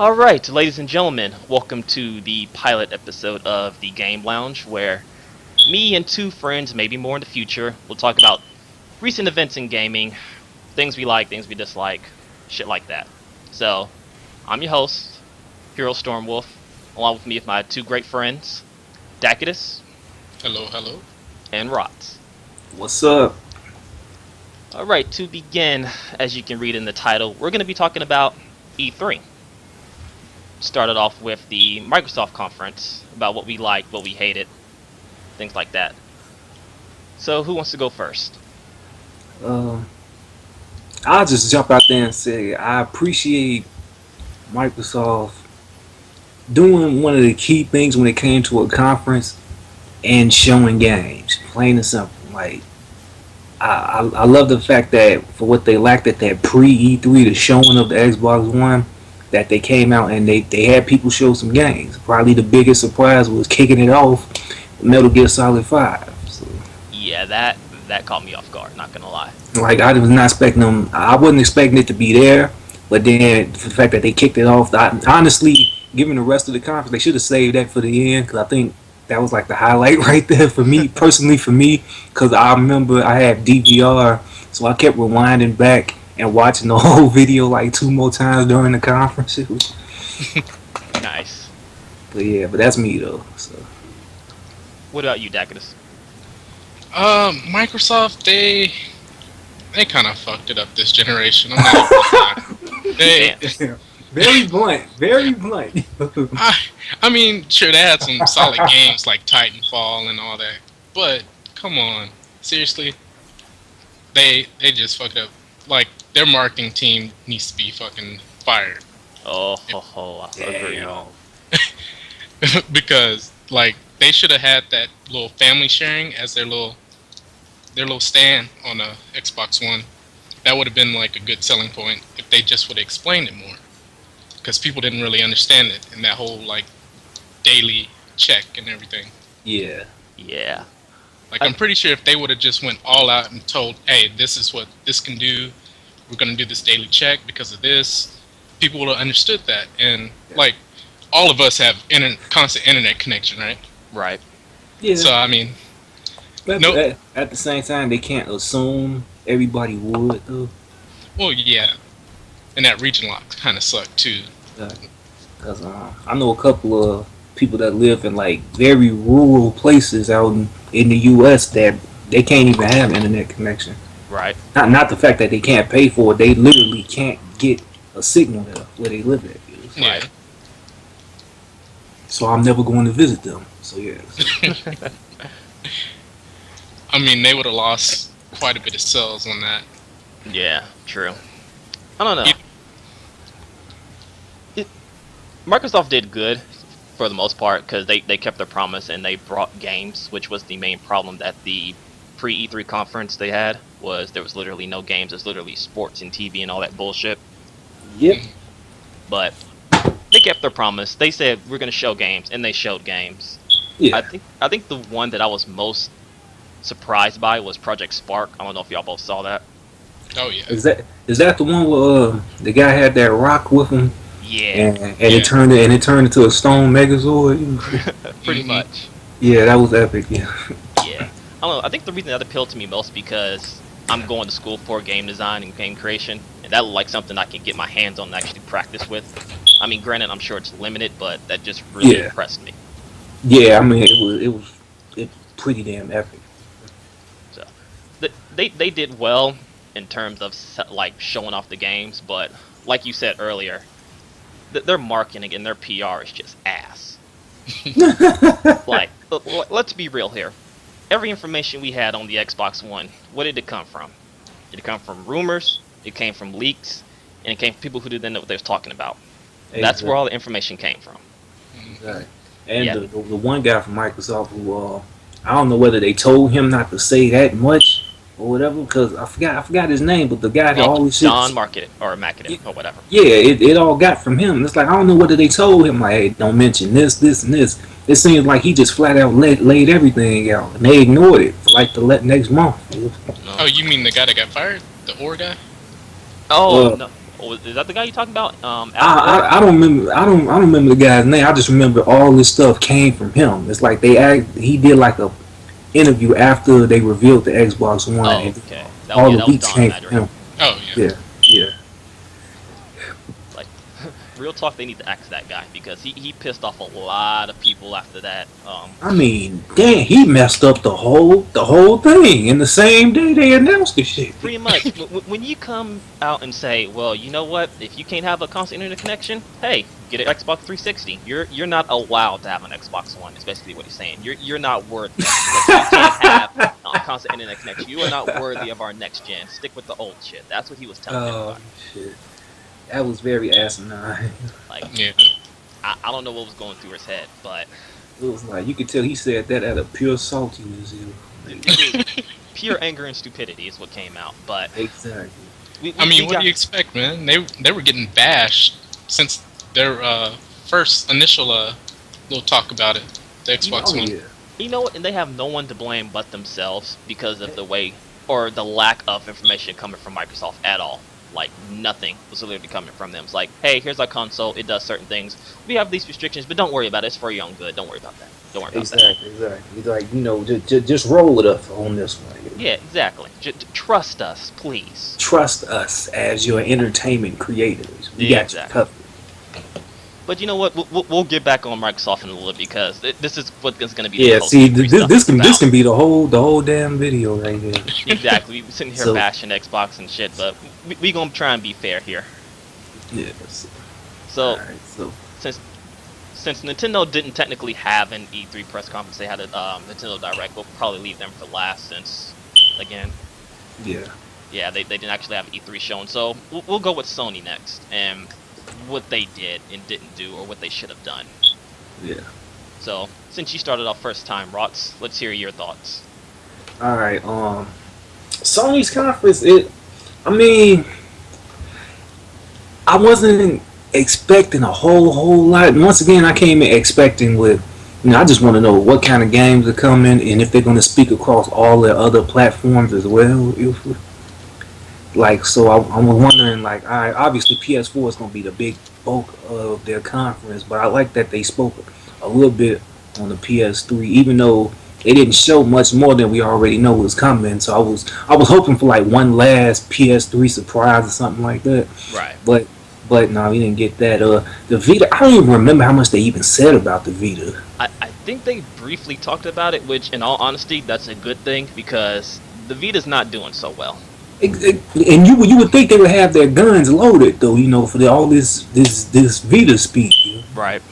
Alright, ladies and gentlemen, welcome to the pilot episode of the Game Lounge, where me and two friends, maybe more in the future, will talk about recent events in gaming, things we like, things we dislike, shit like that. So, I'm your host, Hero Stormwolf, along with me with my two great friends, Dakatus. Hello, hello. And Rottz. What's up? Alright, to begin, as you can read in the title, we're going to be talking about E3. Started off with the Microsoft conference about what we liked, what we hated, things like that. So who wants to go first? I'll just jump out there and say I appreciate Microsoft doing one of the key things when it came to a conference and showing games. Plain and simple. Like I love the fact that for what they lacked at that pre-E3, the showing of the Xbox One, that they came out and they had people show some games. Probably the biggest surprise was kicking it off with Metal Gear Solid 5. So, yeah, that caught me off guard, not gonna lie. like, I was not expecting them. I wasn't expecting it to be there, but then the fact that they kicked it off, honestly, given the rest of the conference, they should have saved that for the end, because I think that was like the highlight right there for me, personally for me, because I remember I had DVR, so I kept rewinding back and watching the whole video like 2 more times during the conference. Nice. But that's me though. So. What about you, Dakatus? Microsoft, they kind of fucked it up this generation. I'm not even gonna lie. They, Very blunt. Very blunt. I mean, sure, they had some solid games like Titanfall and all that, but come on, seriously, they just fucked up. Like, their marketing team needs to be fucking fired. Oh, I agree. Because, like, they should have had that little family sharing as their little stand on the Xbox One. That would have been like a good selling point if they just would have explained it more. Because people didn't really understand it and that whole like daily check and everything. Yeah. Yeah. Like, I'm pretty sure if they would have just went all out and told, hey, this is what this can do, we're going to do this daily check because of this, people would have understood that. And, like, all of us have constant internet connection, right? Right. Yeah. So, I mean, But at the same time, they can't assume everybody would, though. well, yeah. And that region lock kind of sucked, too. Because I know a couple of people that live in, like, very rural places out in the U.S. that they can't even have internet connection. Right. Not the fact that they can't pay for it, they literally can't get a signal there where they live at. Yeah. Right. So I'm never going to visit them. So, yeah. I mean, they would have lost quite a bit of sales on that. Yeah, true. I don't know. Microsoft did good for the most part because they kept their promise and they brought games, which was the main problem that the pre-E3 conference they had was there was literally no games. It's literally sports and TV and all that bullshit. Yep. But they kept their promise. They said we're going to show games, and they showed games. Yeah. I think the one that I was most surprised by was Project Spark. I don't know if y'all both saw that. Oh, yeah. Is that the one where the guy had that rock with him? Yeah. And it turned into a stone Megazord. Pretty much. Yeah, that was epic. Yeah. Yeah. I don't know. I think the reason that appealed to me most because I'm going to school for game design and game creation, and that looked like something I can get my hands on and actually practice with. I mean, granted, I'm sure it's limited, but that just really impressed me. Yeah, I mean, it was pretty damn epic. So, they did well in terms of like showing off the games, but like you said earlier, their marketing and their PR is just ass. Like, let's be real here. Every information we had on the Xbox One, what did it come from? Did it come from rumors? It came from leaks, and it came from people who didn't know what they was talking about. Exactly. That's where all the information came from. Exactly. And the one guy from Microsoft who I don't know whether they told him not to say that much or whatever, because I forgot his name, but the guy that always John Marketing or Macketing or whatever. Yeah, it all got from him. It's like, I don't know whether they told him, like, hey, don't mention this, and this. It seems like he just flat out laid everything out, and they ignored it for like the next month. Oh, you mean the guy that got fired? The Or guy? Oh, no. Is that the guy you talking about? I don't remember. I don't remember the guy's name. I just remember all this stuff came from him. It's like he did like a interview after they revealed the Xbox One. Oh, And okay. all the that was leaks Don came Madrid. from him. Oh yeah. Yeah. Like, real talk, they need to axe that guy because he pissed off a lot of people after that. I mean, damn, he messed up the whole thing in the same day they announced the shit. Pretty much. When you come out and say, well, you know what? If you can't have a constant internet connection, hey, get an Xbox 360. You're not allowed to have an Xbox One. Is basically what he's saying. You're not worthy because you can't have a constant internet connection. You are not worthy of our next gen. Stick with the old shit. That's what he was telling everybody. Shit. That was very asinine. Like, Yeah. I don't know what was going through his head, but It was like you could tell he said that out of pure saltiness. it was pure anger and stupidity is what came out. But Exactly. I mean, what do you expect, man? They were getting bashed since their first initial little talk about it. The Xbox One. Yeah. You know what? And they have no one to blame but themselves because of the way or the lack of information coming from Microsoft at all. Like, nothing was literally coming from them. It's like, hey, here's our console. It does certain things. We have these restrictions, but don't worry about it. It's for your own good. Don't worry about that. Don't worry about that. Exactly. Like, just roll with us on this one. Yeah, exactly. Trust us, please. Trust us as your entertainment creators. We got you covered. But you know what? We'll get back on Microsoft in a little bit because this is what's going to be. Yeah, see, this can be the whole damn video right here. Exactly. We're sitting here bashing Xbox and shit, but we gonna try and be fair here. Yes. So, Right, so since Nintendo didn't technically have an E3 press conference, they had a Nintendo Direct. We'll probably leave them for last since, again, yeah, they didn't actually have E3 shown. So we'll go with Sony next and what they did and didn't do, or what they should have done. yeah. So since you started off first time, Rottz, let's hear your thoughts. All right. Sony's conference. I mean, I wasn't expecting a whole lot. And once again, I came in expecting I just want to know what kind of games are coming and if they're going to speak across all their other platforms as well. So I'm wondering, like, obviously PS4 is going to be the big bulk of their conference, but I like that they spoke a little bit on the PS3, even though they didn't show much more than we already know was coming. So I was hoping for like one last PS3 surprise or something like that. Right. But no, we didn't get that. The Vita, I don't even remember how much they even said about the Vita. I think they briefly talked about it, which, in all honesty, that's a good thing because the Vita's not doing so well. And you would think they would have their guns loaded though, for all this Vita speak. Right.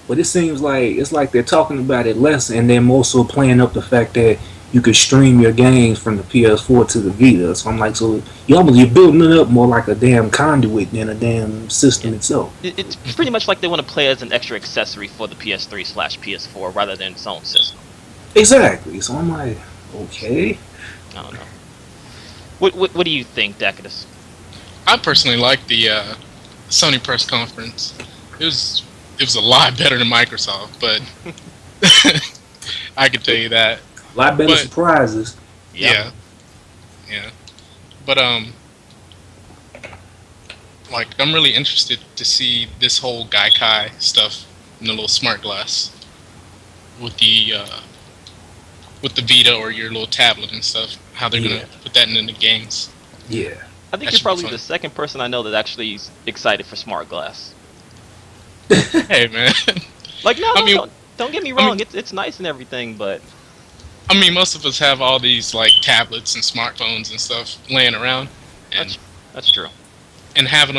But it seems like it's like they're talking about it less, and they're more so playing up the fact that you could stream your games from the PS4 to the Vita. So I'm like, so you're building it up more like a damn conduit than a damn system itself. It's pretty much like they want to play as an extra accessory for the PS3/PS4 rather than its own system. Exactly. So I'm like, okay. I don't know. What do you think, Dakatus? I personally like the Sony press conference. It was a lot better than Microsoft, but I can tell you that. A lot better surprises. Yeah. But like, I'm really interested to see this whole Gaikai stuff in the little smart glass with the Vita or your little tablet and stuff. How they're gonna put that in the games. Yeah. I think you're probably the second person I know that actually is excited for smart glass. Hey man. Like, don't get me wrong. It's nice and everything, but I mean, most of us have all these like tablets and smartphones and stuff laying around. And that's true. And having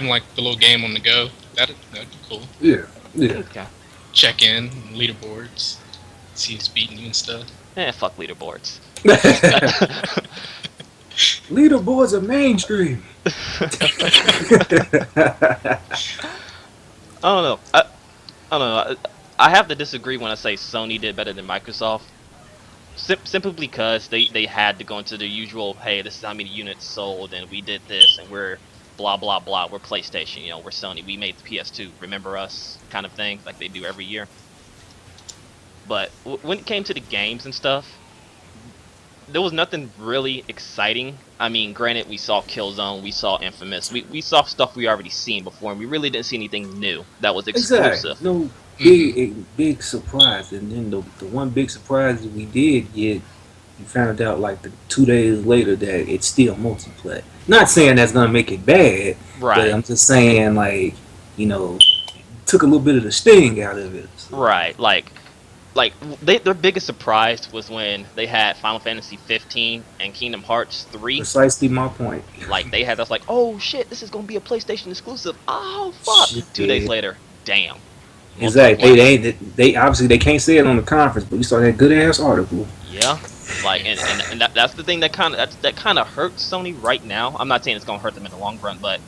like the little game on the go, that'd be cool. Yeah. Okay. Check in, leaderboards, see who's beating you and stuff. Fuck leaderboards. Leaderboards are mainstream. I don't know. I don't know. I have to disagree when I say Sony did better than Microsoft. Simply because they had to go into the usual, hey, this is how many units sold, and we did this, and we're blah blah blah. We're PlayStation, we're Sony. We made the PS2. Remember us, kind of thing, like they do every year. But when it came to the games and stuff, there was nothing really exciting. I mean, granted, we saw Killzone, we saw Infamous, we saw stuff we already seen before, and we really didn't see anything new that was Exactly. exclusive. No Mm-hmm. big surprise, and then the one big surprise that we did get, you found out like 2 days later that it's still multiplayer. Not saying that's gonna make it bad, but Right, I'm just saying like, took a little bit of the sting out of it. So, right. Their biggest surprise was when they had Final Fantasy 15 and Kingdom Hearts 3. precisely my point. Like they had us like, oh shit, this is gonna be a PlayStation exclusive. Oh fuck! Shit. 2 days later, damn. Exactly. Multiplayer. They obviously they can't say it on the conference, but we saw that good ass article. Yeah, like and that's the thing that kind of hurts Sony right now. I'm not saying it's gonna hurt them in the long run, but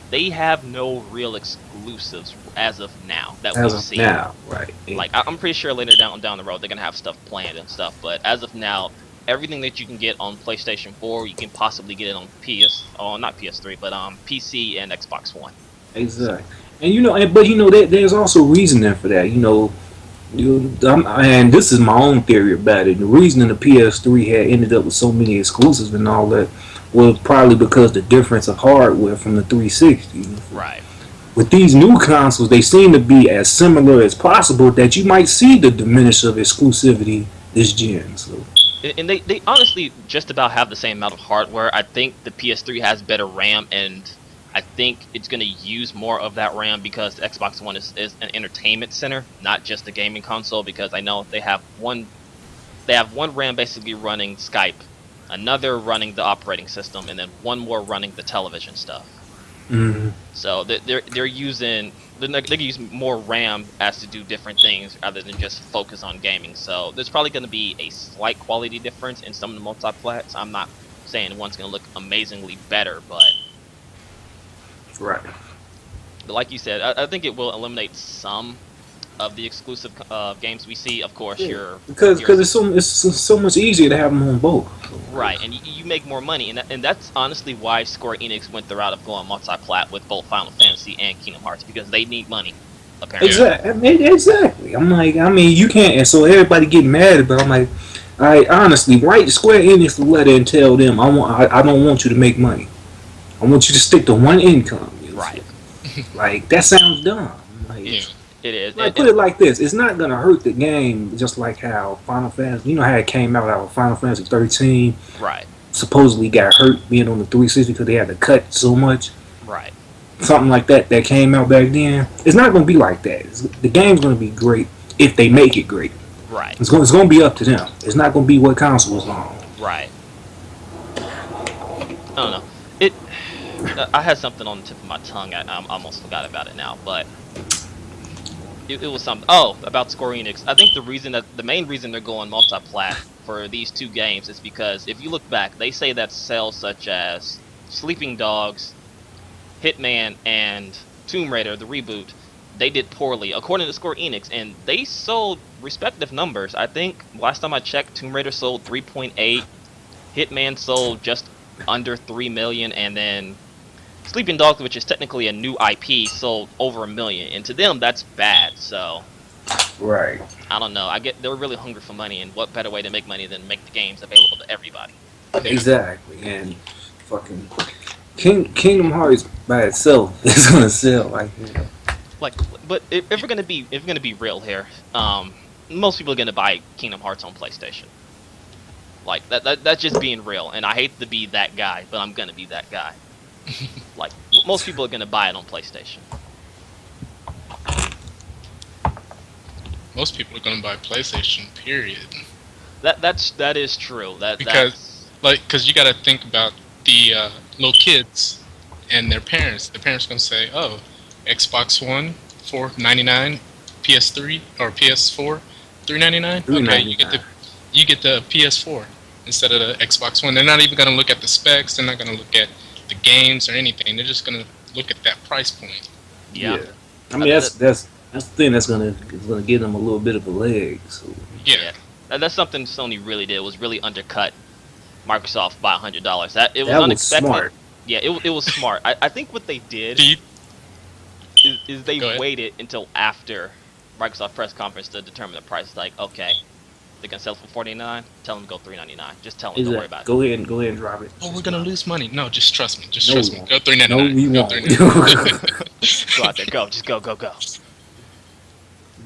they have no real exclusives as of now that we've As of seen. now, right? Like I'm pretty sure later down the road they're gonna have stuff planned and stuff, but as of now, everything that you can get on PlayStation 4, you can possibly get it on not PS3, but PC and Xbox One. Exactly. And but there's also reasoning for that. And this is my own theory about it. The reason the PS3 had ended up with so many exclusives and all that was probably because the difference of hardware from the 360. Right. With these new consoles, they seem to be as similar as possible that you might see the diminish of exclusivity this gen. So And they honestly just about have the same amount of hardware. I think the PS3 has better RAM, and I think it's going to use more of that RAM because the Xbox One is an entertainment center, not just a gaming console. Because I know they have one RAM basically running Skype, another running the operating system, and then one more running the television stuff. mhm. So they're using they can use more RAM as to do different things rather than just focus on gaming. So there's probably going to be a slight quality difference in some of the multi-plats. I'm not saying one's going to look amazingly better, but Right. like you said, I think it will eliminate some of the exclusive games we see. Of course, Because it's so much easier to have them on both. right, and you make more money, and that's honestly why Square Enix went the route of going multi-plat with both Final Fantasy and Kingdom Hearts, because they need money, apparently. Exactly. I'm like, you can't, and so everybody get mad about. I'm like, I honestly write Square Enix a letter and tell them I don't want you to make money. I want you to stick to one income. Right. Like that sounds dumb. Like, Yeah. It is. like put it like this: it's not gonna hurt the game, just like how Final Fantasy. You know how it came out, how Final Fantasy 13 Right. supposedly got hurt being on the 360 because they had to cut so much. Right. Something like that came out back then. It's not gonna be like that. The game's gonna be great if they make it great. Right. It's gonna be up to them. It's not gonna be what console is on. Right. I don't know. I had something on the tip of my tongue. I almost forgot about it now, but it was something. Oh, about Square Enix. I think the main reason they're going multi-plat for these two games is because if you look back, they say that sales such as Sleeping Dogs, Hitman, and Tomb Raider, the reboot, they did poorly according to Square Enix, and they sold respective numbers. I think last time I checked, Tomb Raider sold 3.8, Hitman sold just under 3 million, and then Sleeping Dogs, which is technically a new IP, sold over 1 million, and to them that's bad. So Right. I don't know. They were really hungry for money, and what better way to make money than make the games available to everybody? Exactly. And fucking Kingdom Hearts by itself is gonna sell like Like, but if we're gonna be real here, most people are gonna buy Kingdom Hearts on PlayStation. Like that's just being real, and I hate to be that guy, but I'm gonna be that guy. Like most people are gonna buy it on PlayStation. Most people are gonna buy PlayStation. Period. That is true. Because you got to think about the little kids and their parents. The parents gonna say, "Oh, Xbox One, $4.99, PS3 or PS4, $3.99. Okay, you get the PS4 instead of the Xbox One." They're not even gonna look at the specs. They're not gonna look at the games or anything. They're just gonna look at that price point. yeah. I mean that's the thing that's gonna give them a little bit of a leg. So. Yeah. That's something Sony really did, was really undercut Microsoft by $100. That was That was unexpected. smart. Yeah, it was smart. I think what they did Do you, is they Go ahead. waited until after Microsoft press conference to determine the price. Like, okay, they're gonna sell it for $4.99. Tell them to go $3.99. Just tell them, don't worry about it. Go ahead and drop it. Oh, we're gonna lose money. No, just trust me. Just No, trust we me. won't. Go $3.99. No, we Go won't. $3.99. Go out there, go, just go.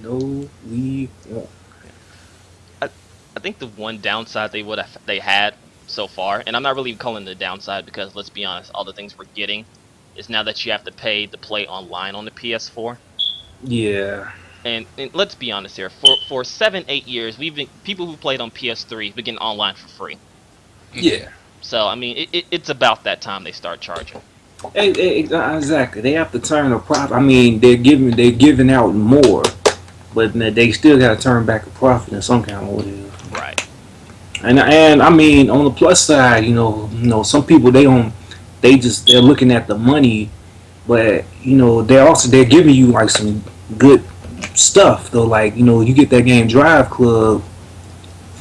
No, we won't. I think the one downside they had so far, and I'm not really calling it a downside because let's be honest, all the things we're getting is now that you have to pay to play online on the PS4. Yeah. And let's be honest here, for 7-8 years, people who played on PS3 have been getting online for free. Yeah. So I mean, it's about that time they start charging. Exactly. They have to turn a profit. I mean, they're giving out more, but they still got to turn back a profit in some kind of way. Right. And I mean, on the plus side, some people they're looking at the money, but they're giving you like some good stuff though. Like you get that game Drive Club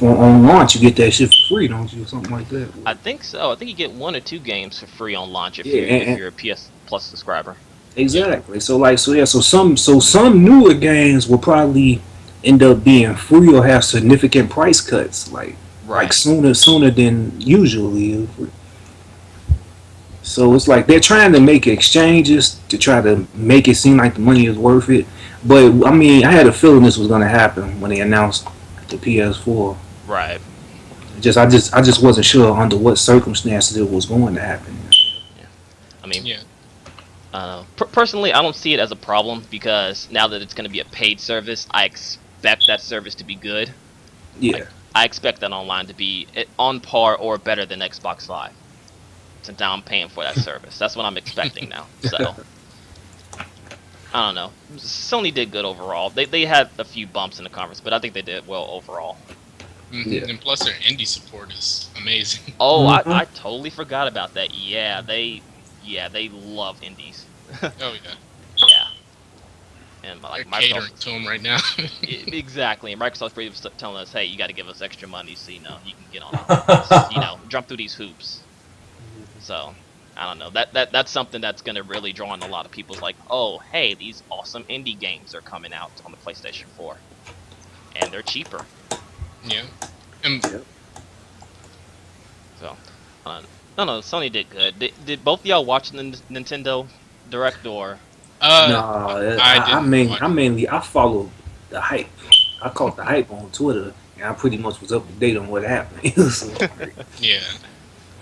on launch, you get that shit for free, don't you? Something like that. I think so. I think you get 1 or 2 games for free on launch if you're a PS Plus subscriber. Exactly. So some newer games will probably end up being free or have significant price cuts, like sooner than usually. So it's like they're trying to make exchanges to try to make it seem like the money is worth it. But I mean, I had a feeling this was going to happen when they announced the PS4. Right. I just wasn't sure under what circumstances it was going to happen. Yeah. I mean, Yeah. Personally, I don't see it as a problem because now that it's going to be a paid service, I expect that service to be good. Yeah. Like, I expect that online to be on par or better than Xbox Live. Since now I'm paying for that service. That's what I'm expecting now. So, I don't know. Sony did good overall. They had a few bumps in the conference, but I think they did well overall. Mm-hmm. Yeah. And plus, their indie support is amazing. Oh, Mhm. I totally forgot about that. Yeah, they love indies. Oh yeah. Yeah. And They're like catering Microsoft, to them right now. exactly. And Microsoft's pretty much telling us, hey, you got to give us extra money so you can get on it. Jump through these hoops. So, I don't know. That's something that's gonna really draw in a lot of people's like, oh, hey, these awesome indie games are coming out on the PlayStation 4, and they're cheaper. Yeah. And So, no, Sony did good. Did both of y'all watch the Nintendo Direct or? No, I didn't mainly follow the hype. I caught the hype on Twitter, and I pretty much was up to date on what happened. yeah.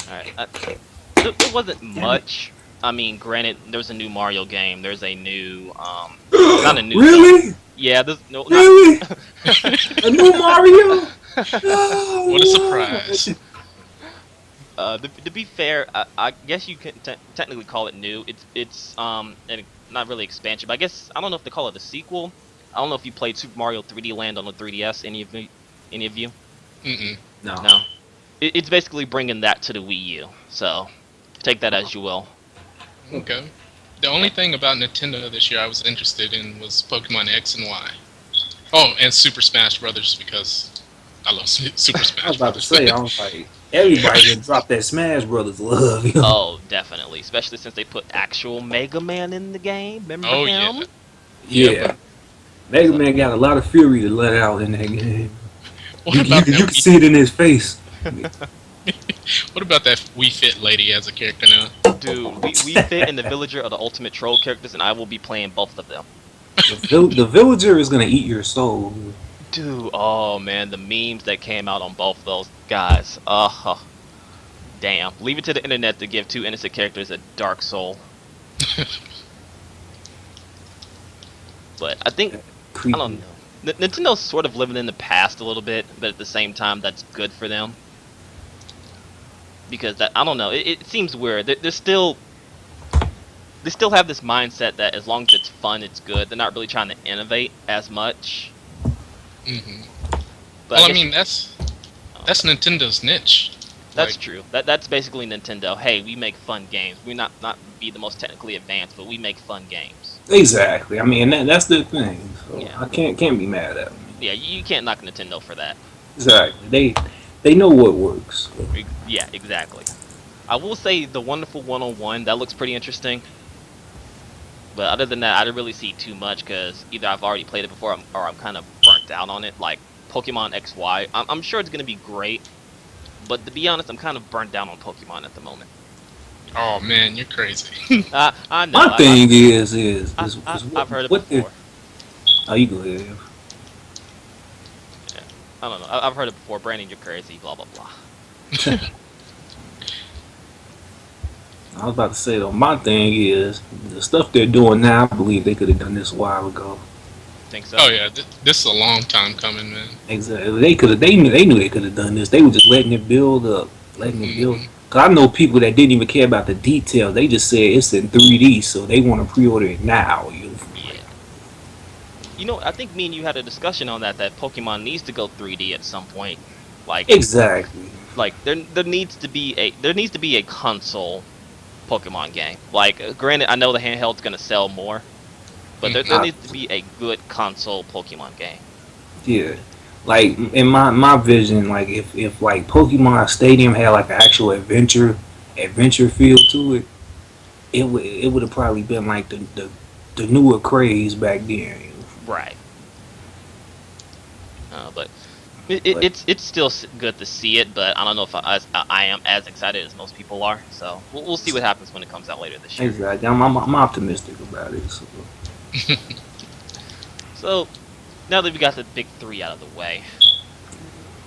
All right. There wasn't much. I mean, granted, there's a new Mario game. There's a new, not a new. Really? Yeah, there's no. Really? A new Mario? No. What a surprise. To be fair, I guess you can technically call it new. It's and not really expansion, but I guess I don't know if they call it a sequel. I don't know if you played Super Mario 3D Land on the 3DS. Any of you? Mm-mm. No. It's basically bringing that to the Wii U. So take that as you will. Okay. The only thing about Nintendo this year I was interested in was Pokemon X and Y. Oh, and Super Smash Brothers because I love Super Smash I was about to Brothers. say, I was like, everybody can drop that Smash Brothers love. Oh, definitely. Especially since they put actual Mega Man in the game. Remember him? Yeah. Mega Man got a lot of fury to let out in that game. What You about can that see it in his face. What about that Wii Fit lady as a character now? Dude, we fit in the Villager of the Ultimate Troll characters, and I will be playing both of them. The villager is gonna eat your soul. Dude, oh man, the memes that came out on both of those guys. Damn. Leave it to the internet to give 2 innocent characters a dark soul. But I think, Creepy. I don't know. Nintendo's sort of living in the past a little bit, but at the same time, that's good for them. Because I don't know, it seems weird. They still have this mindset that as long as it's fun, it's good. They're not really trying to innovate as much. Mm-hmm. But Well, I guess- mean that's Nintendo's niche. That's Like, true. That's basically Nintendo. Hey, we make fun games. We not be the most technically advanced, but we make fun games. Exactly. I mean, that's the thing. So Yeah. I can't be mad at them. Yeah, you can't knock Nintendo for that. Exactly. They know what works. Yeah, exactly. I will say the Wonderful 101, that looks pretty interesting. But other than that, I didn't really see too much because either I've already played it before or I'm kind of burnt out on it, like Pokemon XY. I'm sure it's gonna be great, but to be honest, I'm kind of burnt down on Pokemon at the moment. Oh man, you're crazy. I know. My thing is I've heard it what before. Oh, you go ahead. Yeah, I don't know. I've heard it before. Brandon, you're crazy. Blah blah blah. I was about to say though, my thing is the stuff they're doing now. I believe they could have done this a while ago. Think so? Oh yeah, this is a long time coming, man. Exactly. They could have. They knew they could have done this. They were just letting it build up, letting it build. Cause I know people that didn't even care about the details. They just said it's in 3D, so they want to pre-order it now. Yeah. You know, I think me and you had a discussion on that Pokemon needs to go 3D at some point. Like Exactly. Like there needs to be a console Pokemon game. Like granted, I know the handheld's gonna sell more, but there needs to be a good console Pokemon game. Yeah. Like in my vision, like if like Pokemon Stadium had like an actual adventure feel to it, it would have probably been like the newer craze back then. Right. But it's still good to see it, but I don't know if I am as excited as most people are. So we'll see what happens when it comes out later this year. Exactly. I'm optimistic about it. So. So now that we got the big three out of the way,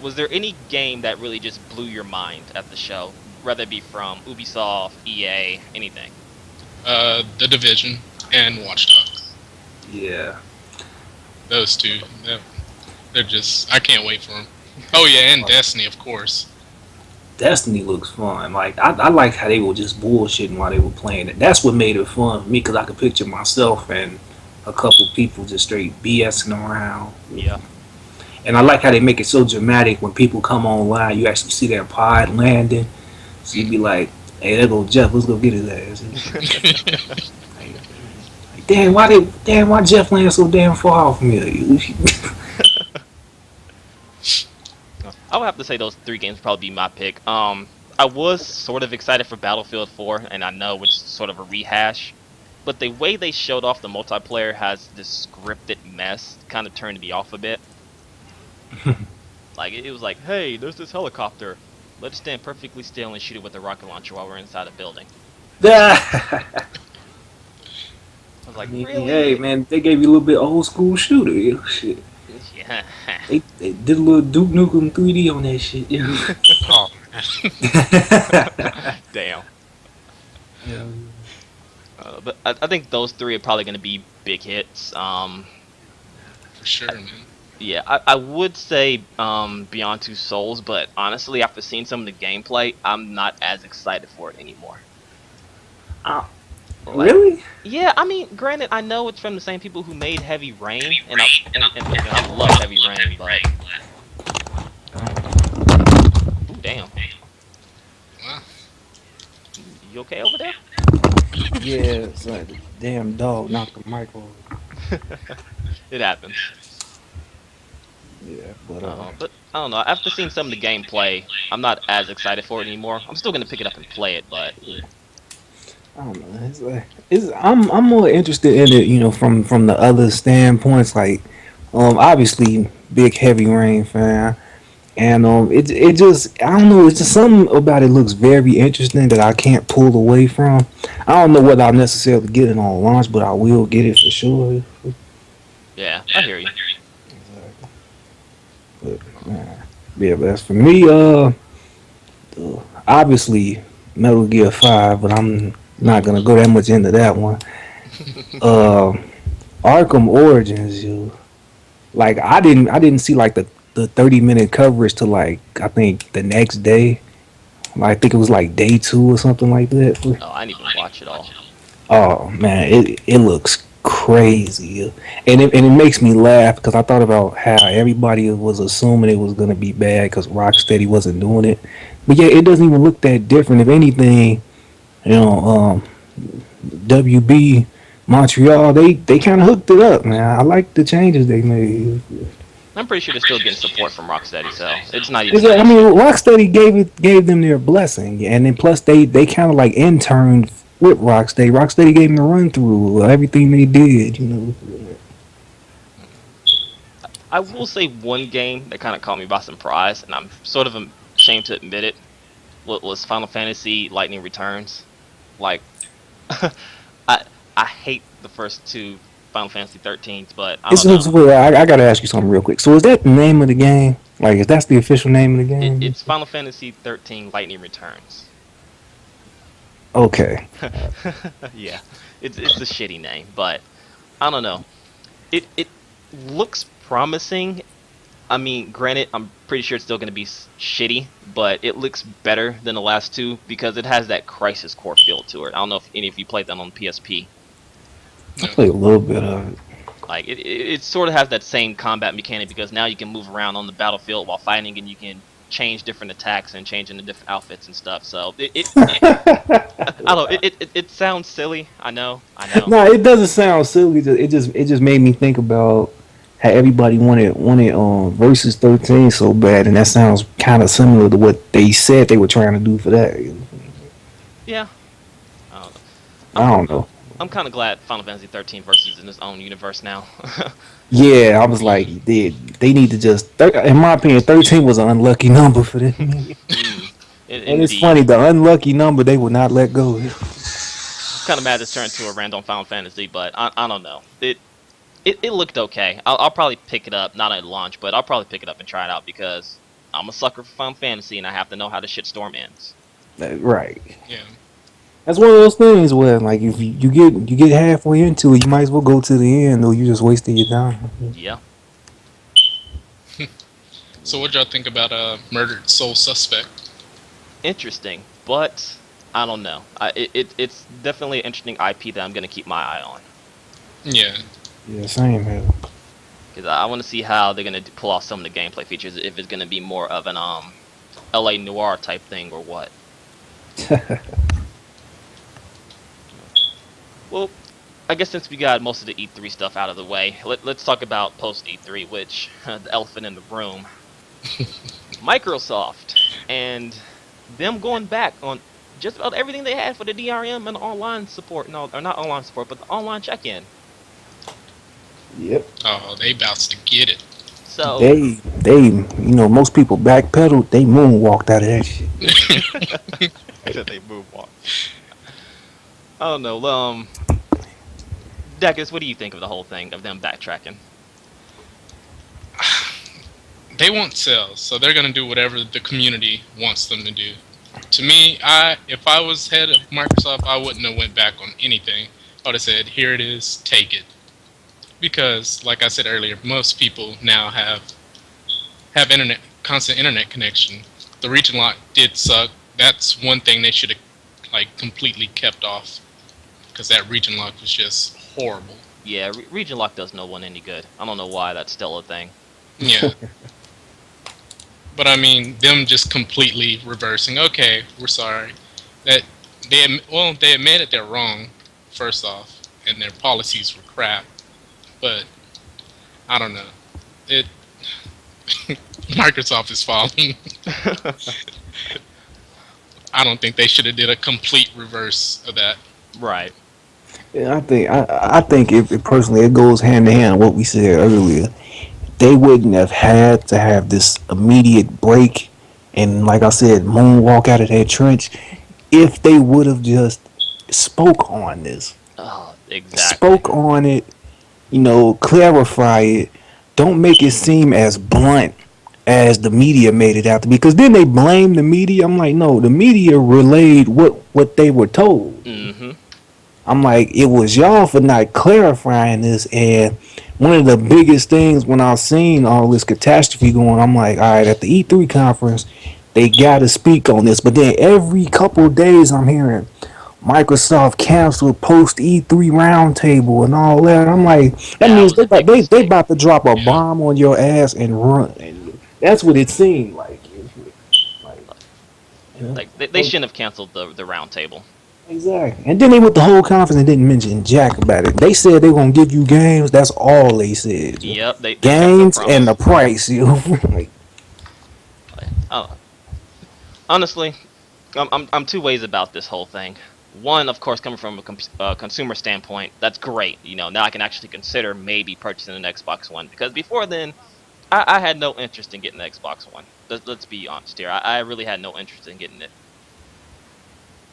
was there any game that really just blew your mind at the show? Whether it be from Ubisoft, EA, anything? The Division and Watch Dogs. Yeah. Those two. They're just. I can't wait for them. Oh yeah, and Destiny, of course. Destiny looks fun. Like I like how they were just bullshitting while they were playing it. That's what made it fun for me because I could picture myself and a couple people just straight BSing around. Yeah. And I like how they make it so dramatic when people come online. You actually see their pod landing. So you'd be like, "Hey, there goes Jeff. Let's go get his ass." like, damn, why Jeff land so damn far from here? I would have to say those three games would probably be my pick. I was sort of excited for Battlefield 4, and I know it's sort of a rehash, but the way they showed off the multiplayer has this scripted mess kind of turned me off a bit. Like it was like, hey, there's this helicopter. Let's stand perfectly still and shoot it with a rocket launcher while we're inside a building. I was like, really? Hey man, they gave you a little bit old school shooter. Shit. Yeah. They did a little Duke Nukem 3D on that shit. Oh man. Damn. Yeah. But I think those three are probably going to be big hits. For sure, man. Yeah, I would say Beyond Two Souls, but honestly, after seeing some of the gameplay, I'm not as excited for it anymore. Really? Yeah, I mean, granted, I know it's from the same people who made Heavy Rain, and I love Heavy Rain, but... Ooh, damn. Wow. You okay over there? Yeah, it's like the damn dog knocked the mic over. It happens. Yeah, but I don't know, after seeing some of the gameplay, I'm not as excited for it anymore. I'm still going to pick it up and play it, but... I don't know. I'm more interested in it, you know, from the other standpoints. Like, obviously, big Heavy Rain fan, and it just I don't know. It's just something about it looks very interesting that I can't pull away from. I don't know whether I'll necessarily get it on launch, but I will get it for sure. Yeah, I hear you. But but as for me, obviously Metal Gear 5, but I'm not gonna go that much into that one. Arkham Origins, like I didn't see like the 30-minute coverage till like I think the next day. I think it was like day 2 or something like that. Oh, I didn't even watch it all. Oh man, it looks crazy, and it makes me laugh because I thought about how everybody was assuming it was gonna be bad because Rocksteady wasn't doing it, but yeah, it doesn't even look that different. If anything, you know, WB Montreal, they kind of hooked it up, man. I like the changes they made. I'm pretty sure they're still getting support from Rocksteady, so it's not even... I mean, Rocksteady gave them their blessing, and then plus they kind of like interned with Rocksteady. Rocksteady gave them the run through everything they did, you know. I will say one game that kind of caught me by surprise, and I'm sort of ashamed to admit it, was Final Fantasy Lightning Returns. Like, I I hate the first two Final Fantasy 13s, but I It's, don't know. I gotta ask you something real quick. So is that the name of the game? Like, if that's the official name of the game? It's Final Fantasy 13 Lightning Returns. Okay. Yeah, it's a shitty name, but I don't know. It looks promising. I mean, granted, I'm pretty sure it's still going to be shitty, but it looks better than the last two because it has that Crisis Core feel to it. I don't know if any of you played that on PSP. I played a little bit of it. Like it sort of has that same combat mechanic because now you can move around on the battlefield while fighting, and you can change different attacks and change into different outfits and stuff. So I don't know. It sounds silly. I know. No, it doesn't sound silly. It just made me think about how everybody wanted versus 13 so bad, and that sounds kind of similar to what they said they were trying to do for that. Yeah. I don't know. I don't know. I'm kind of glad Final Fantasy 13 versus is in its own universe now. Yeah, I was like, they need to just. In my opinion, 13 was an unlucky number for them. And it's funny, the unlucky number they would not let go. Kind of mad this turned into a random Final Fantasy, but I don't know. It looked okay. I'll probably pick it up, not at launch, but I'll probably pick it up and try it out because I'm a sucker for Final Fantasy and I have to know how the shitstorm ends. Right. Yeah. That's one of those things where, like, if you get halfway into it, you might as well go to the end, or you just wasting your time. Yeah. So what y'all think about Murdered Soul Suspect? Interesting, but I don't know. It's definitely an interesting IP that I'm gonna keep my eye on. Yeah. Yeah, same here. Because I want to see how they're gonna pull off some of the gameplay features. If it's gonna be more of an LA noir type thing or what. Well, I guess since we got most of the E3 stuff out of the way, let's talk about post E3, which the elephant in the room, Microsoft, and them going back on just about everything they had for the DRM and the online support. No, or not online support, but the online check-in. Yep. Oh, they bouts to get it. So They most people backpedaled. They moonwalked out of that shit. they moonwalk. I don't know. Dakatus, what do you think of the whole thing of them backtracking? They want sales, so they're gonna do whatever the community wants them to do. To me, if I was head of Microsoft, I wouldn't have went back on anything. I would have said, "Here it is, take it." Because, like I said earlier, most people now have constant internet connection. The region lock did suck. That's one thing they should have completely kept off, because that region lock was just horrible. Yeah, region lock does no one any good. I don't know why that's still a thing. Yeah. But I mean, them just completely reversing. Okay, we're sorry. That they admitted they're wrong, first off, and their policies were crap. But I don't know. Microsoft is falling. I don't think they should have did a complete reverse of that. Right. Yeah, I think it personally it goes hand in hand with what we said earlier. They wouldn't have had to have this immediate break and, like I said, moonwalk out of that trench if they would have just spoke on this. Oh, exactly. Spoke on it, clarify it. Don't make it seem as blunt as the media made it out to be. Because then they blame the media. I'm like, no, the media relayed what they were told. Mm-hmm. I'm like, it was y'all for not clarifying this. And one of the biggest things when I seen all this catastrophe going, I'm like, all right, at the E3 conference, they got to speak on this. But then every couple of days I'm hearing Microsoft canceled post E3 roundtable and all that. I'm like, that means they about to drop a bomb on your ass and run. And that's what it seemed like. They shouldn't have canceled the roundtable. Exactly. And then they went the whole conference and didn't mention jack about it. They said they were going to give you games. That's all they said. Yep. They games and the price. Honestly, I'm two ways about this whole thing. One, of course, coming from a consumer standpoint, that's great. Now I can actually consider maybe purchasing an Xbox One. Because before then, I had no interest in getting the Xbox One. Let's be honest here. I really had no interest in getting it.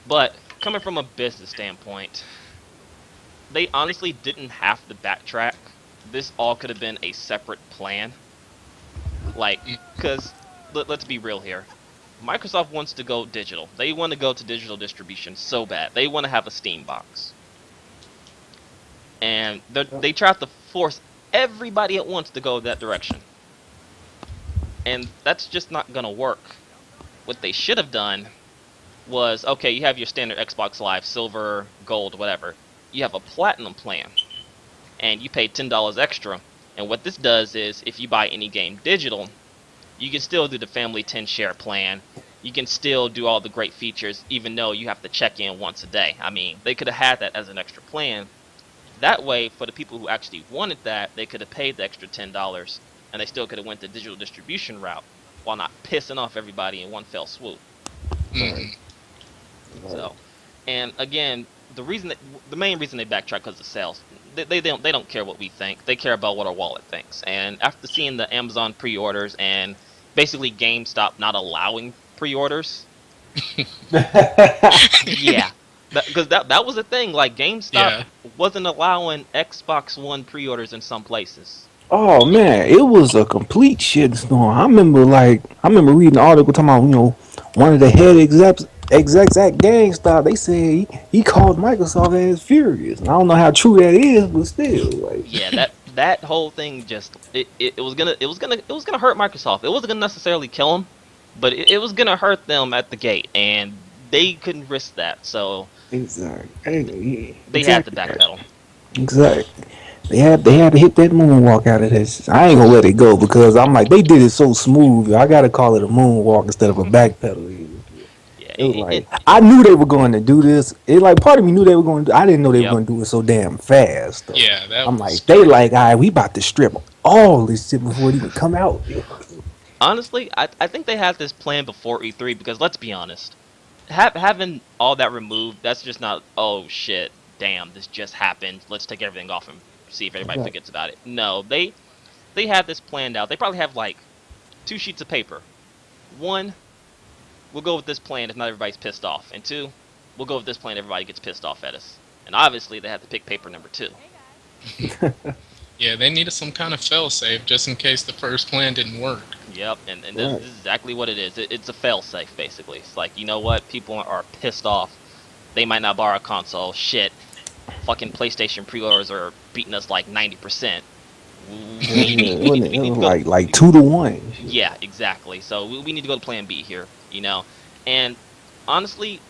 But coming from a business standpoint, they honestly didn't have to backtrack. This all could have been a separate plan. Like, because let's be real here. Microsoft wants to go digital. They want to go to digital distribution so bad. They want to have a Steam box. And they tried to force everybody at once to go that direction. And that's just not going to work. What they should have done was, okay, you have your standard Xbox Live, silver, gold, whatever. You have a platinum plan. And you pay $10 extra. And what this does is, if you buy any game digital, you can still do the family 10 share plan. You can still do all the great features, even though you have to check in once a day. I mean, they could have had that as an extra plan. That way, for the people who actually wanted that, they could have paid the extra $10, and they still could have went the digital distribution route, while not pissing off everybody in one fell swoop. So, and again, the main reason they backtrack because of sales. They don't care what we think. They care about what our wallet thinks. And after seeing the Amazon pre-orders and basically GameStop not allowing pre-orders, yeah, because that was the thing. Like GameStop wasn't allowing Xbox One pre-orders in some places. Oh man, it was a complete shitstorm. I remember reading an article talking about, one of the head execs at GameStop. They said he called Microsoft as furious. And I don't know how true that is, but still, like. Yeah, that whole thing just it was gonna hurt Microsoft. It wasn't gonna necessarily kill them, but it was gonna hurt them at the gate, and they couldn't risk that. So exactly, they had to backpedal. Exactly. They had to hit that moonwalk out of this. I ain't gonna let it go because I'm like, they did it so smooth. I gotta call it a moonwalk instead of a backpedal. Yeah, it was like I knew they were going to do this. It like part of me knew they were going to. I didn't know they were going to do it so damn fast. Though. Yeah, I'm like, they like, all right, we about to strip all this shit before it even come out. Honestly, I think they had this plan before E3 because let's be honest, having all that removed, that's just not. Oh shit, damn, this just happened. Let's take everything off and see if everybody forgets about it. No, they had this planned out. They probably have like 2 sheets of paper. 1, we'll go with this plan if not everybody's pissed off. And 2, we'll go with this plan if everybody gets pissed off at us. And obviously they had to pick paper number 2. Yeah, they needed some kind of fail-safe just in case the first plan didn't work. Yep, and this is exactly what it is. It's a fail-safe, basically. It's like, you know what? People are pissed off. They might not borrow a console. Shit. Fucking PlayStation pre-orders are beating us like 90%. Like 2 to 1. Yeah, exactly. So we need to go to plan B here, And honestly,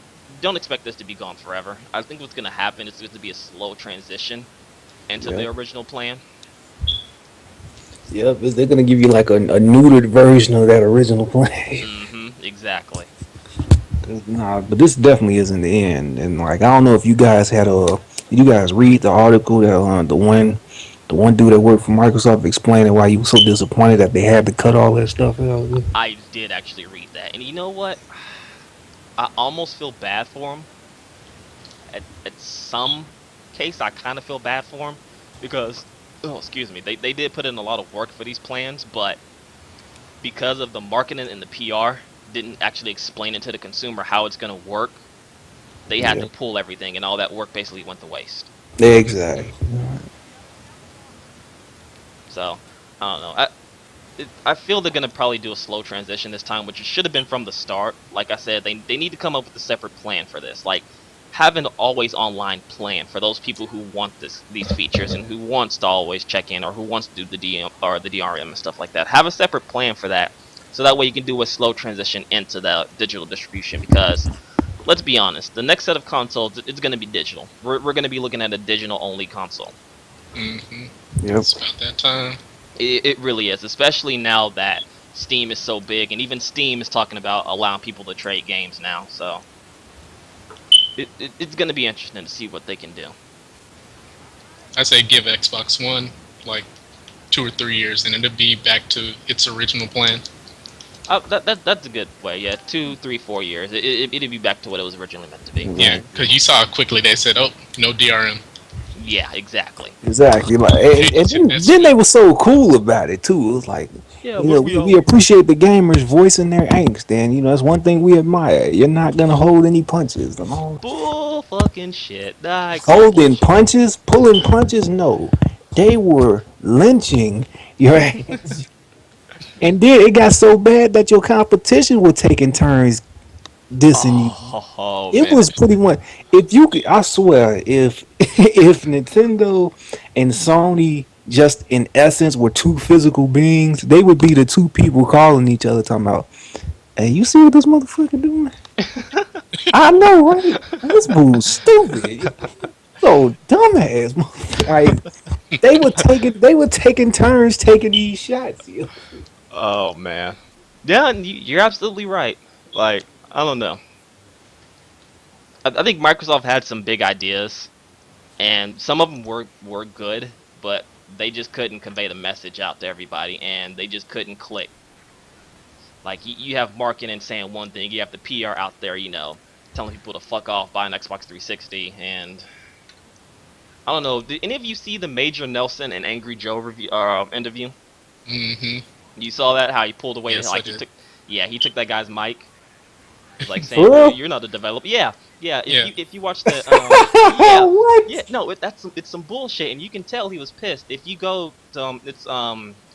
don't expect this to be gone forever. I think what's going to happen is going to be a slow transition into the original plan. Yep, they're going to give you like a neutered version of that original plan. Exactly. Nah, but this definitely isn't the end. And like, I don't know if you guys read the article that the one dude that worked for Microsoft explaining why he was so disappointed that they had to cut all that stuff out. I did actually read that, and you know what? I almost feel bad for him. At some case, I kind of feel bad for him because, they did put in a lot of work for these plans, but because of the marketing and the PR didn't actually explain it to the consumer how it's going to work, they had to pull everything, and all that work basically went to waste. Exactly. So, I don't know. I feel they're going to probably do a slow transition this time, which it should have been from the start. Like I said, they need to come up with a separate plan for this. Like, have an always online plan for those people who want these features and who wants to always check in or who wants to do the DRM and stuff like that. Have a separate plan for that, so that way you can do a slow transition into the digital distribution. Because let's be honest, the next set of consoles, it's going to be digital. We're going to be looking at a digital only console. Yep. It's about that time. It really is, especially now that Steam is so big, and even Steam is talking about allowing people to trade games now. So it's going to be interesting to see what they can do. I say give Xbox One like 2 or 3 years, and it'll be back to its original plan. That's a good way. Yeah, 2, 3, 4 years. It'll be back to what it was originally meant to be. Yeah, because you saw how quickly they said, "Oh, no DRM." Yeah, exactly. Exactly. Like, and then they were so cool about it too. It was like, Yeah, You know, we appreciate the gamers voicing their angst, and that's one thing we admire. You're not gonna hold any punches. bull fucking shit. I call Holding bullshit. punches, pulling punches, no. They were lynching your ass. And then it got so bad that your competition was taking turns dissing you. Oh It man. was pretty much if you could. I swear, if if Nintendo and Sony just in essence were two physical beings, they would be the two people calling each other talking about, "Hey, you see what this motherfucker doing?" I know, right? This fool's stupid. So dumbass. Like they were taking turns taking these shots. Oh man. Yeah, and you're absolutely right. Like, I don't know. I think Microsoft had some big ideas, and some of them were good, but they just couldn't convey the message out to everybody, and they just couldn't click. Like, you have marketing saying one thing, you have the PR out there, telling people to fuck off, buy an Xbox 360, and I don't know. Did any of you see the Major Nelson and Angry Joe review interview? Mm-hmm. You saw that? How he pulled away? Yes, Like I did. he took that guy's mic. It's like For saying, real? You're not a developer." Yeah, yeah. Yeah. If you watch the, yeah, What? yeah. No, it's some bullshit, and you can tell he was pissed. If you go to it's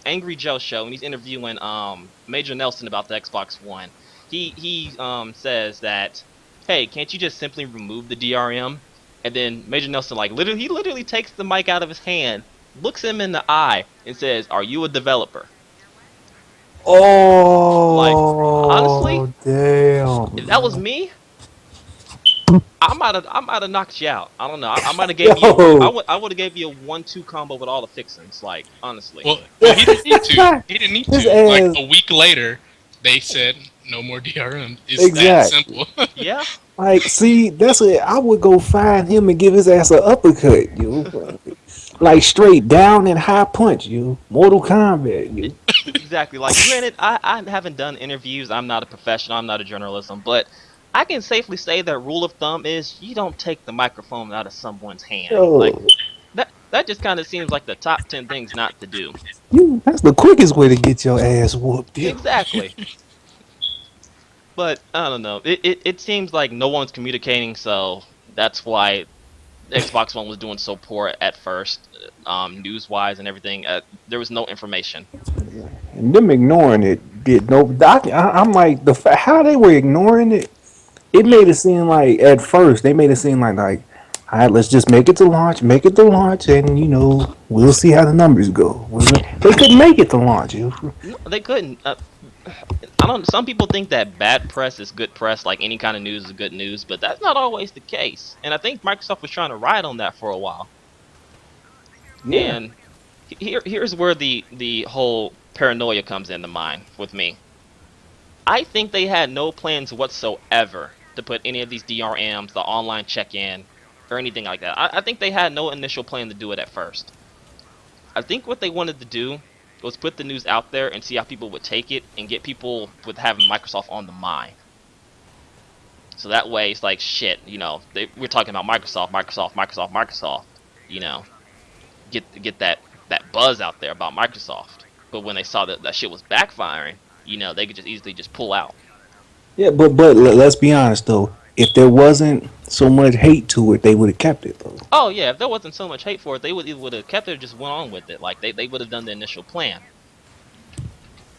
Angry Joe show, and he's interviewing Major Nelson about the Xbox One. He says that, hey, can't you just simply remove the DRM? And then Major Nelson literally takes the mic out of his hand, looks him in the eye, and says, "Are you a developer?" Oh, honestly, damn. If that was me, I might have knocked you out. I don't know. I might have gave you. Yo. I would have gave you a 1-2 combo with all the fixings. Like, honestly. Well, he didn't need to. He didn't need His to. Like ass. a week later, they said no more DRM. It's Exactly. that simple. Yeah. Like, see, that's it. I would go find him and give his ass an uppercut, like straight down and high punch, Mortal Kombat, Exactly. Like, granted, I haven't done interviews. I'm not a professional. I'm not a journalist. But I can safely say that rule of thumb is you don't take the microphone out of someone's hand. Yo. Like, that just kind of seems like the top 10 things not to do. That's the quickest way to get your ass whooped. Exactly. But I don't know. It seems like no one's communicating, so that's why Xbox One was doing so poor at first, news-wise and everything. There was no information. And them ignoring it did no. I'm like how they were ignoring it. It made it seem like at first they made it seem like all right, let's just make it to launch, and we'll see how the numbers go. They couldn't make it to launch. No, they couldn't. I don't. Some people think that bad press is good press, like any kind of news is good news, but that's not always the case. And I think Microsoft was trying to ride on that for a while. Yeah. And here's where the whole paranoia comes into mind with me. I think they had no plans whatsoever to put any of these DRMs, the online check-in, or anything like that. I think they had no initial plan to do it at first. I think what they wanted to do was put the news out there and see how people would take it and get people with having Microsoft on the mind. So that way it's like, shit, we're talking about Microsoft, get that buzz out there about Microsoft. But when they saw that shit was backfiring, they could just easily just pull out. Yeah, but let's be honest though. If there wasn't so much hate to it, they would have kept it though. Oh yeah, if there wasn't so much hate for it, they would have kept it or just went on with it. Like they would have done the initial plan.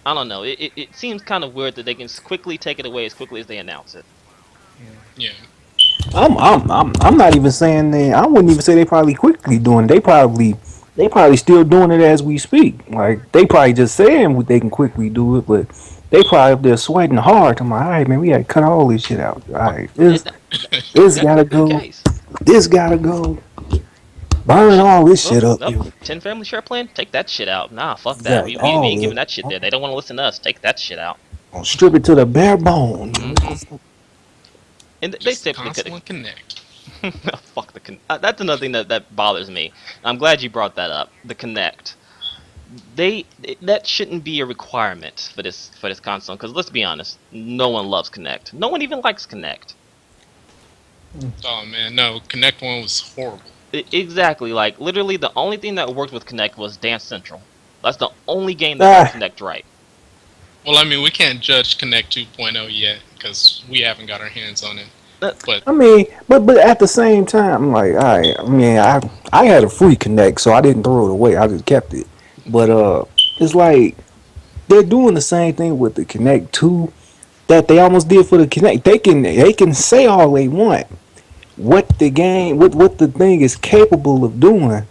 I don't know. It seems kind of weird that they can quickly take it away as quickly as they announce it. Yeah. I'm not even saying that. I wouldn't even say they probably quickly doing it. They probably still doing it as we speak. Like they probably just saying they can quickly do it, but they probably up there sweating hard. I'm like, all right, man, we gotta cut all this shit out. All right, this gotta go. This gotta go. Burn all this shit up. 10 family share plan? Take that shit out. Nah, fuck that. We ain't giving that shit there. They don't want to listen to us. Take that shit out. Strip it to the bare bone. Mm-hmm. And they simply could connect. Fuck the connect. That's another thing that bothers me. I'm glad you brought that up. The connect. That shouldn't be a requirement for this console, because let's be honest, no one loves Connect. No one even likes Connect. Oh man, no, Connect 1 was horrible. Exactly, like literally the only thing that worked with Connect was Dance Central. That's the only game that got Connect right. Well, I mean, we can't judge Connect 2.0 yet because we haven't got our hands on it. But I mean, but at the same time, like, I had a free Connect, so I didn't throw it away. I just kept it. But it's like they're doing the same thing with the Connect 2 that they almost did for the Connect. They can say all they want what the game, what the thing is capable of doing,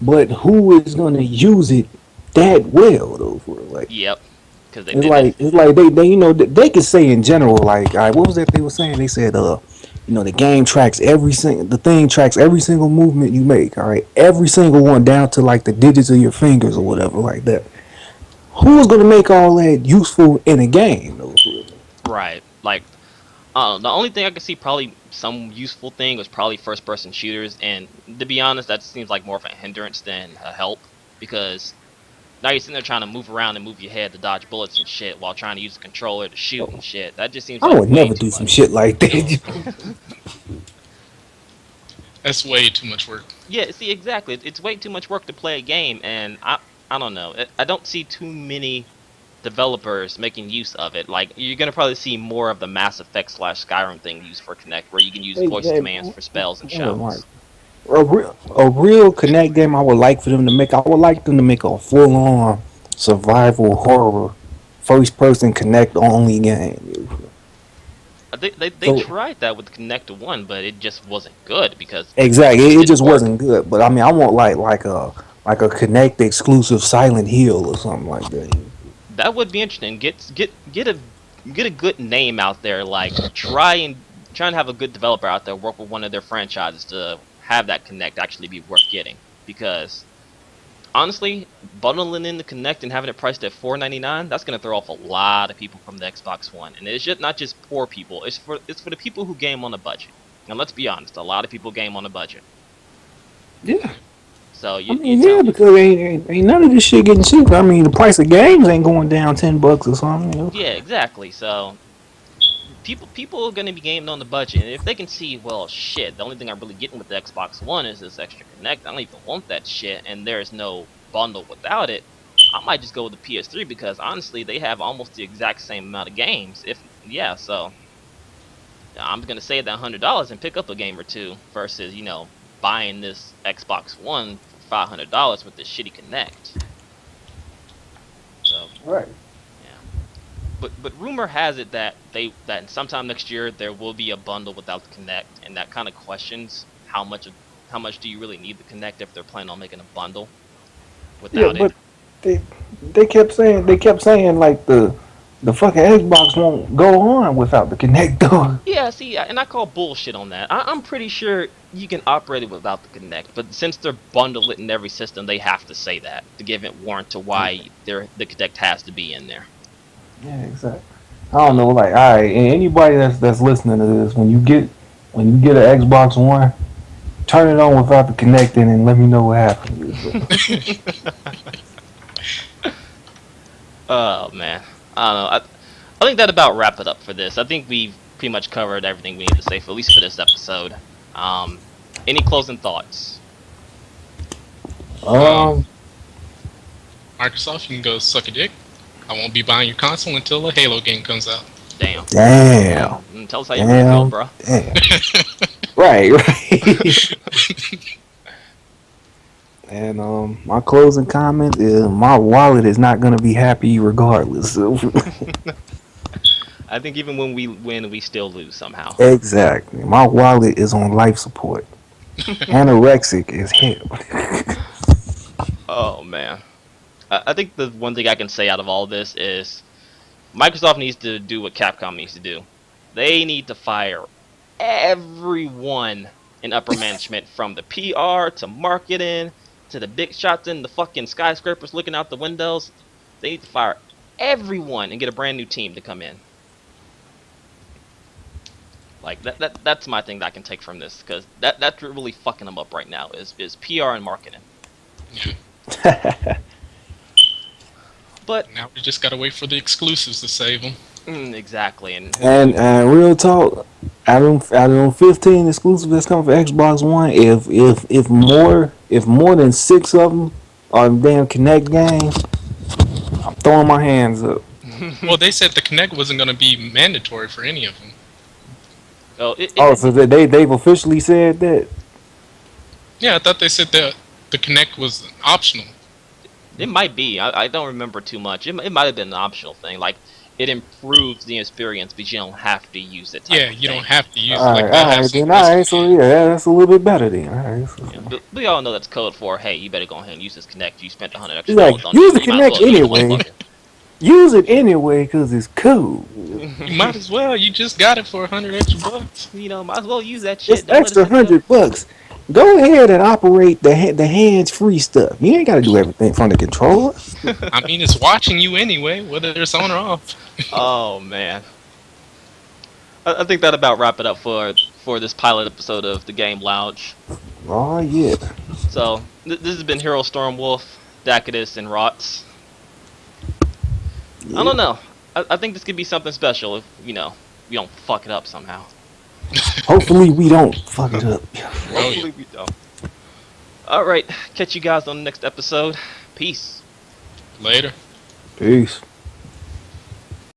but who is gonna use it that well though? For like, Yep, because they it's did it. like they they could say in general like, all right, what was that they were saying? They said the game tracks the thing tracks every single movement you make. All right, every single one down to like the digits of your fingers or whatever like that. Who's gonna make all that useful in a game though? Right. Like, the only thing I could see probably some useful thing was probably first-person shooters, and to be honest, that seems like more of a hindrance than a help, because now you're sitting there trying to move around and move your head to dodge bullets and shit while trying to use the controller to shoot and shit. That just seems I like would way never too do some much. shit like that. that's way too much work. Yeah, see, exactly. It's way too much work to play a game, and I don't know. I don't see too many developers making use of it. Like, you're gonna probably see more of the Mass Effect / Skyrim thing used for Connect, where you can use voice commands for spells and shouts. A real Connect game I would like for them to make. I would like them to make a full on survival horror first person Connect only game. They So tried that with Connect 1, but it just wasn't good because exactly, it it didn't just work. wasn't good. But I mean, I want like a Connect exclusive Silent Hill or something like that. That would be interesting. Get a good name out there. Like, try and have a good developer out there work with one of their franchises to have that Connect actually be worth getting. Because honestly, bundling in the Connect and having it priced at $4.99, that's gonna throw off a lot of people from the Xbox One. And it's just not just poor people. It's for the people who game on a budget. And let's be honest, a lot of people game on a budget. Yeah, So I you mean, tell yeah, me. because ain't none of this shit getting cheap. I mean, the price of games ain't going down $10 or something. Yeah, exactly. So people are going to be gaming on the budget, and if they can see, well, shit, the only thing I'm really getting with the Xbox One is this extra Connect. I don't even want that shit, and there's no bundle without it. I might just go with the PS3 because honestly, they have almost the exact same amount of games. So I'm gonna save that $100 and pick up a game or two versus buying this Xbox One for $500 with this shitty Connect. So Right. yeah. But rumor has it that sometime next year there will be a bundle without the Kinect, and that kind of questions how much do you really need the Kinect if they're planning on making a bundle Yeah, without it. but they kept saying like the fucking Xbox won't go on without the Kinect though. Yeah, see, and I call bullshit on that. I'm pretty sure you can operate it without the Kinect, but since they're bundled it in every system, they have to say that to give it warrant to why the Kinect has to be in there. Yeah, exactly. I don't know, like, all right, and anybody that's listening to this, when you get an Xbox One, turn it on without the Kinect in and let me know what happens. Oh man, I don't know. I think that about wrap it up for this. I think we've pretty much covered everything we need to say, for at least for this episode. Any closing thoughts? Um, Microsoft, you can go suck a dick. I won't be buying your console until a Halo game comes out. Damn. Tell us how you really feel, bro. Damn. Right. And my closing comment is my wallet is not gonna be happy regardless. I think even when we win, we still lose somehow. Exactly. My wallet is on life support. Anorexic as hell. Oh man. I think the one thing I can say out of all this is Microsoft needs to do what Capcom needs to do. They need to fire everyone in upper management, from the PR to marketing to the big shots in the fucking skyscrapers looking out the windows. They need to fire everyone and get a brand new team to come in. Like that's my thing that I can take from this, because that's really fucking them up right now is PR and marketing. But Now we just gotta wait for the exclusives to save them. exactly, And real talk, out of 15 exclusives that's coming for Xbox One, if more than 6 of them are damn Kinect games, I'm throwing my hands up. Well, they said the Connect wasn't going to be mandatory for any of them. Oh, so they've officially said that. Yeah, I thought they said that the Connect was optional. It might be. I don't remember too much. It might have been an optional thing. Like, it improves the experience, but you don't have to use it. Yeah, you don't have to use it. All Like right, that all has right, some then. All right, so yeah, that's a little bit better then. All right. So, Yeah, but we all know that's code for, hey, you better go ahead and use this Connect. You spent $100 extra like, on use it. the You might as Kinect well use the anyway. motherfucker. use it anyway because it's cool. You might as well. You just got it for $100 extra. You know, might as well use that shit. It's Don't let extra it sit there. $100. Go ahead and operate the hands-free stuff. You ain't got to do everything from the controller. I mean, it's watching you anyway, whether it's on or off. Oh man, I think that about wrap it up for this pilot episode of the Game Lounge. Oh yeah. So this has been Hero Storm Wolf, Dakatus, and Rottz. I don't know. I think this could be something special if we don't fuck it up somehow. Hopefully we don't fuck it up. Hopefully we don't. All right, catch you guys on the next episode. Peace. Later. Peace.